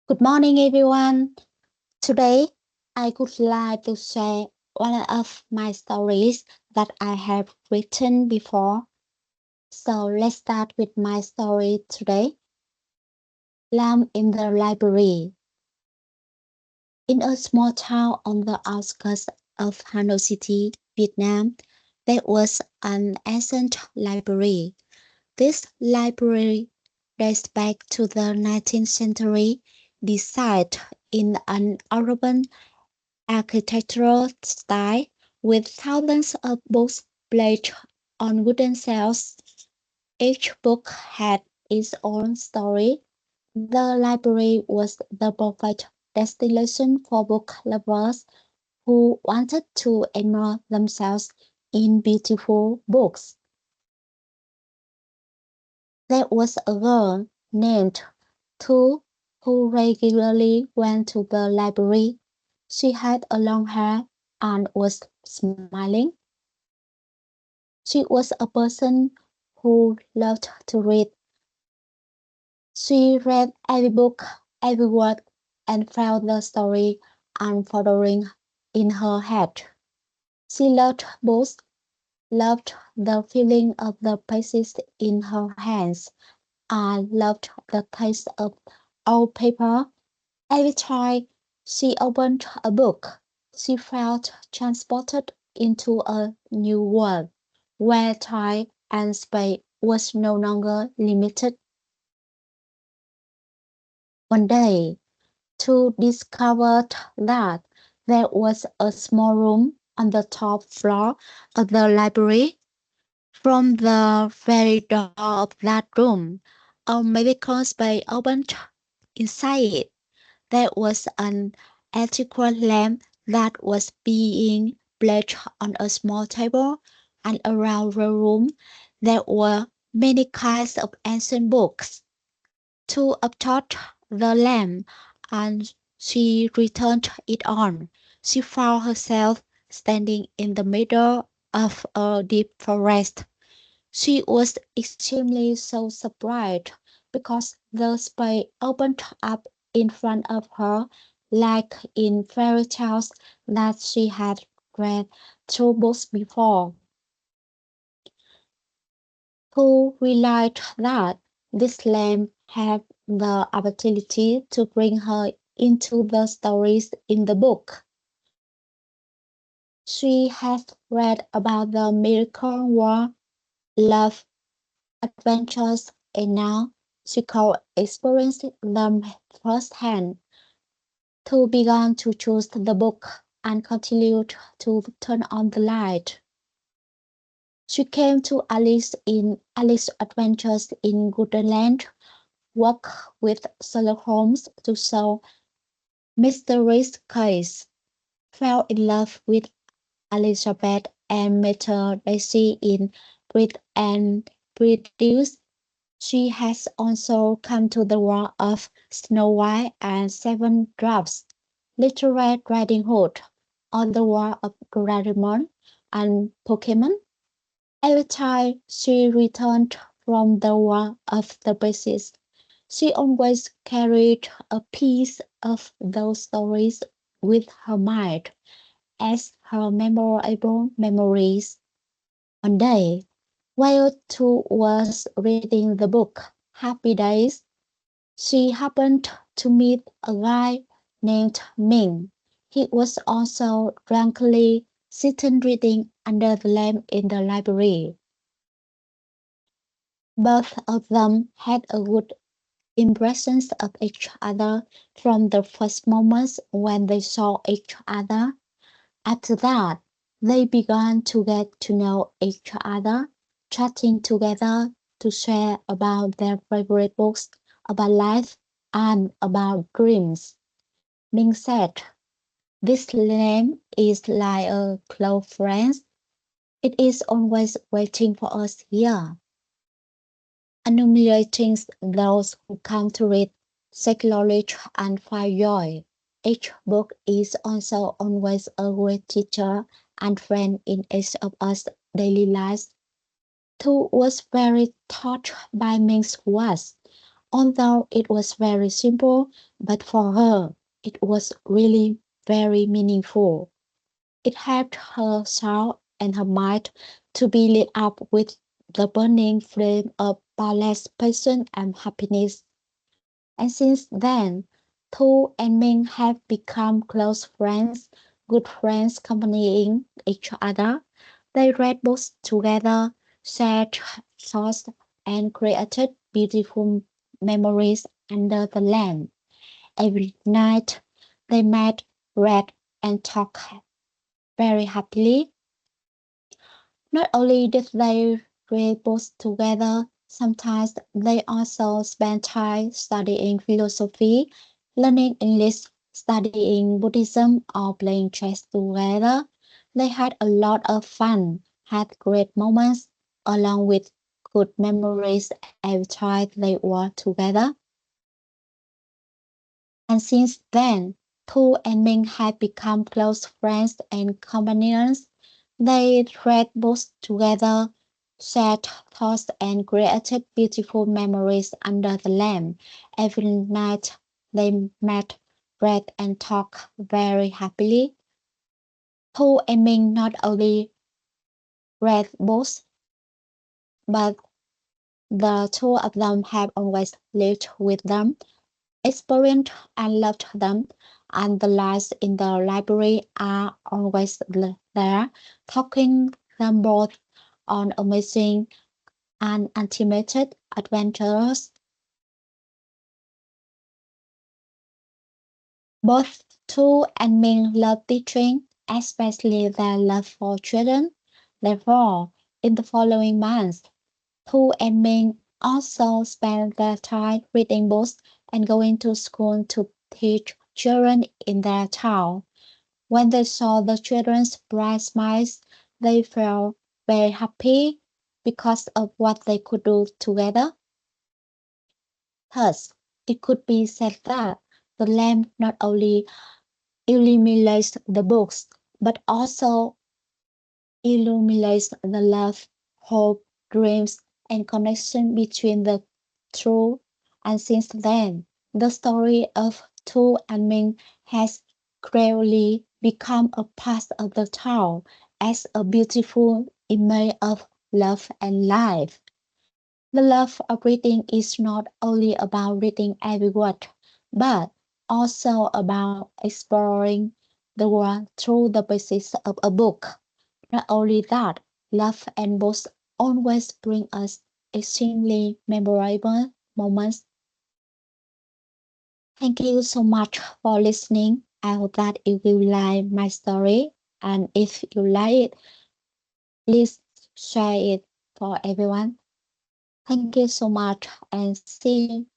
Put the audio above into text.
Good morning, everyone. Today, I would like to share one of my stories that I have written before. So let's start with my story today. Lamb in the Library. In a small town on the outskirts of Hanoi City, Vietnam, there was an ancient library. This library dates back to the 19th century, designed in an urban architectural style with thousands of books placed on wooden shelves. Each book had its own story. The library was the perfect destination for book lovers who wanted to immerse themselves in beautiful books. There was a girl named Tu who regularly went to the library. She had a long hair and was smiling. She was a person who loved to read. She read every book, every word, and felt the story unfolding in her head. She loved books, loved the feeling of the pages in her hands, and loved the taste of old paper. Every time she opened a book, she felt transported into a new world where time and space was no longer limited. One day, Two discovered that there was a small room on the top floor of the library. From the very door of that room, a magical space opened. Inside it, there was an electrical lamp that was being placed on a small table, and around the room there were many kinds of ancient books. To obtort the lamp, and she returned it on. She found herself standing in the middle of a deep forest. She was extremely so surprised because the space opened up in front of her like in fairy tales that she had read through books before. Who realized that this lamp had the ability to bring her into the stories in the book. She had read about the miracle war, love, adventures, and now she could experience them firsthand. To began to choose the book and continued to turn on the light. She came to Alice in Alice Adventures in Wonderland, worked with Sherlock Holmes to solve mysterious case, fell in love with Elizabeth and met her Daisy in Pride and Prejudice. She has also come to the world of Snow White and Seven Dwarfs, Little Red Riding Hood, on the world of Doraemon and Pokemon. Every time she returned from the world of the bases, she always carried a piece of those stories with her mind as her memorable memories. One day, while Tu was reading the book Happy Days, she happened to meet a guy named Ming. He was also drunkenly sitting reading under the lamp in the library. Both of them had a good impressions of each other from the first moments when they saw each other. After that, they began to get to know each other, chatting together to share about their favorite books, about life, and about dreams. Ming said, "This name is like a close friend. It is always waiting for us here, enumerating those who come to read, seek knowledge, and find joy. Each book is also always a great teacher and friend in each of us daily lives." Tu was very touched by Ming's words. Although it was very simple, but for her, it was really very meaningful. It helped her soul and her mind to be lit up with the burning flame of boundless passion and happiness. And since then, Tu and Ming have become close friends, good friends accompanying each other. They read books together, shared thoughts, and created beautiful memories under the lamp. Every night they met, read, and talked very happily. Not only did they read books together, sometimes they also spent time studying philosophy, learning English, studying Buddhism, or playing chess together. They had a lot of fun, had great moments, along with good memories every time they were together. And since then, Tu and Ming had become close friends and companions. They read books together, shared thoughts, and created beautiful memories under the lamp. Every night they met, read, and talked very happily. Tu and Ming not only read books, but the two of them have always lived with them, experienced and loved them, and the lights in the library are always there, talking them both on amazing and unlimited adventures. Both Tu and Ming love teaching, especially their love for children. Therefore, in the following months, Tu and Ming also spend their time reading books and going to school to teach children in their town. When they saw the children's bright smiles, they felt very happy because of what they could do together. Thus, it could be said that the lamp not only illuminates the books, but also illuminates the love, hope, dreams, and connection between the two. And since then, the story of Tu and Ming has gradually become a part of the town as a beautiful image of love and life. The love of reading is not only about reading every word, but also about exploring the world through the basis of a book. Not only that, love and books always bring us extremely memorable moments. Thank you so much for listening. I hope that you will like my story. And if you like it, please share it for everyone. Thank you so much and see you